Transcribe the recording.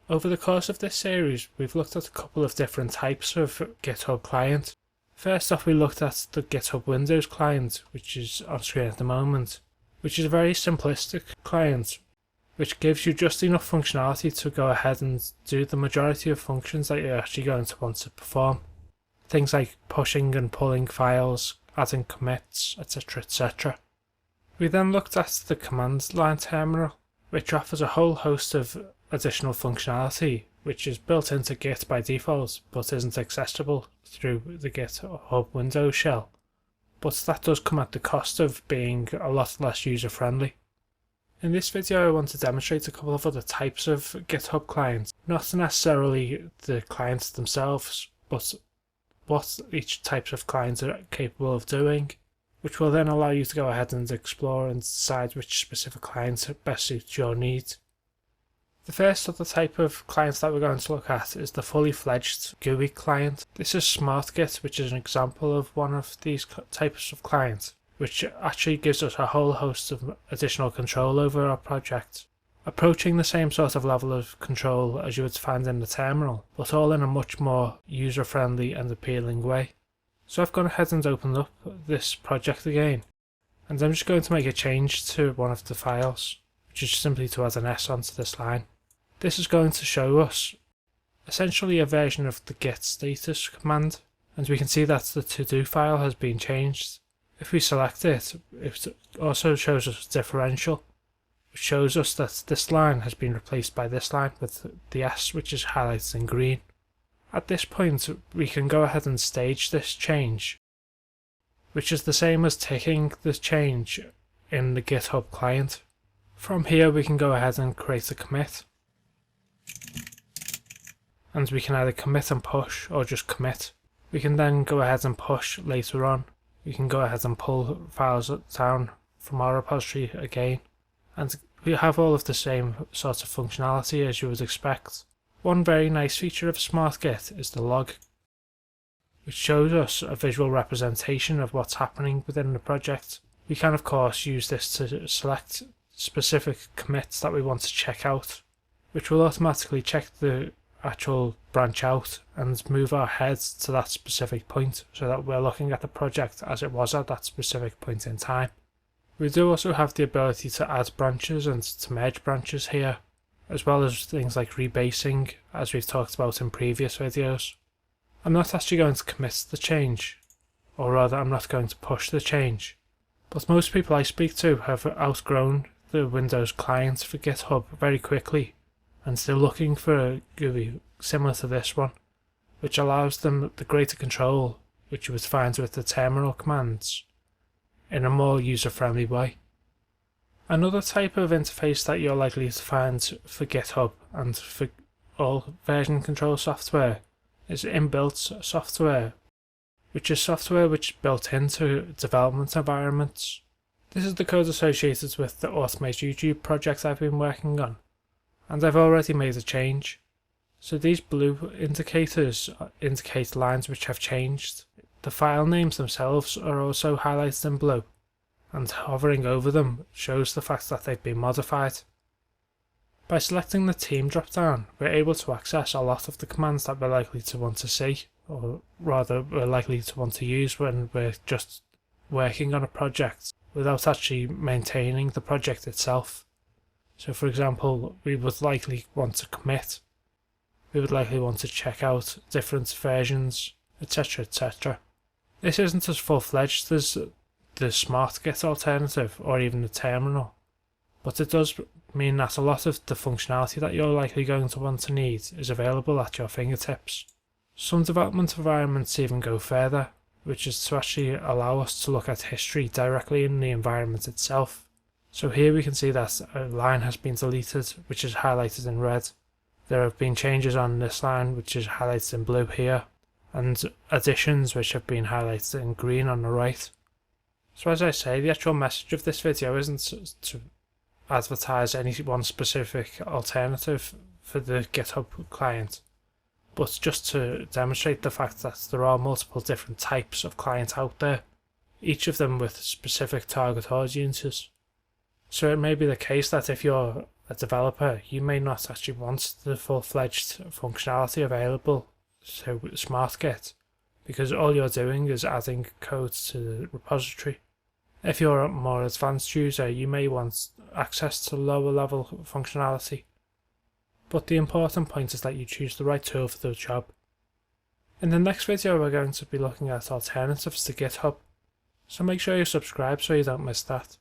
Over the course of this series, we've looked at a couple of different types of GitHub client. First off, we looked at the GitHub Windows client, which is on screen at the moment, which is a very simplistic client, which gives you just enough functionality to go ahead and do the majority of functions that you're actually going to want to perform. Things like pushing and pulling files, adding commits, etc, etc. We then looked at the command line terminal, which offers a whole host of additional functionality, which is built into Git by default, but isn't accessible through the GitHub Windows shell. But that does come at the cost of being a lot less user-friendly. In this video I want to demonstrate a couple of other types of GitHub clients, not necessarily the clients themselves, but what each type of clients are capable of doing, which will then allow you to go ahead and explore and decide which specific client best suits your needs. The first other type of client that we're going to look at is the fully fledged GUI client. This is SmartGit, which is an example of one of these types of clients, which actually gives us a whole host of additional control over our project, approaching the same sort of level of control as you would find in the terminal, but all in a much more user-friendly and appealing way. So I've gone ahead and opened up this project again, and I'm just going to make a change to one of the files, which is simply to add an S onto this line. This is going to show us essentially a version of the git status command, and we can see that the to-do file has been changed. If we select it, it also shows us a differential, which shows us that this line has been replaced by this line with the S, which is highlighted in green. At this point, we can go ahead and stage this change, which is the same as ticking the change in the GitHub client. From here we can go ahead and create a commit, and we can either commit and push or just commit. We can then go ahead and push later on. We can go ahead and pull files down from our repository again, and we have all of the same sort of functionality as you would expect. One very nice feature of SmartGit is the log, which shows us a visual representation of what's happening within the project. We can of course use this to select specific commits that we want to check out, which will automatically check the actual branch out and move our heads to that specific point so that we're looking at the project as it was at that specific point in time. We do also have the ability to add branches and to merge branches here, as well as things like rebasing, as we've talked about in previous videos. I'm not actually going to commit the change, or rather I'm not going to push the change, but most people I speak to have outgrown the Windows client for GitHub very quickly, and still looking for a GUI similar to this one, which allows them the greater control which you would find with the terminal commands in a more user-friendly way. Another type of interface that you're likely to find for GitHub and for all version control software is Inbuilt software, which is software which is built into development environments. This is the code associated with the Automate YouTube project I've been working on, and I've already made a change. So these blue indicators indicate lines which have changed. The file names themselves are also highlighted in blue, and hovering over them shows the fact that they've been modified. By selecting the team drop-down, we're able to access a lot of the commands that we're likely to want to see, or rather we're likely to want to use when we're just working on a project without actually maintaining the project itself. So for example, we would likely want to commit, we would likely want to check out different versions, etc, etc. This isn't as full-fledged as the SmartGit alternative or even the terminal, but it does mean that a lot of the functionality that you're likely going to want to need is available at your fingertips. Some development environments even go further, which is to actually allow us to look at history directly in the environment itself. So here we can see that a line has been deleted, which is highlighted in red. There have been changes on this line, which is highlighted in blue here, and additions which have been highlighted in green on the right. So as I say, the actual message of this video isn't to advertise any one specific alternative for the GitHub client, but just to demonstrate the fact that there are multiple different types of client out there, each of them with specific target audiences. So it may be the case that if you're a developer, you may not actually want the full-fledged functionality available to SmartGit, because all you're doing is adding code to the repository. If you're a more advanced user, you may want access to lower level functionality. But the important point is that you choose the right tool for the job. In the next video, we're going to be looking at alternatives to GitHub, so make sure you subscribe so you don't miss that.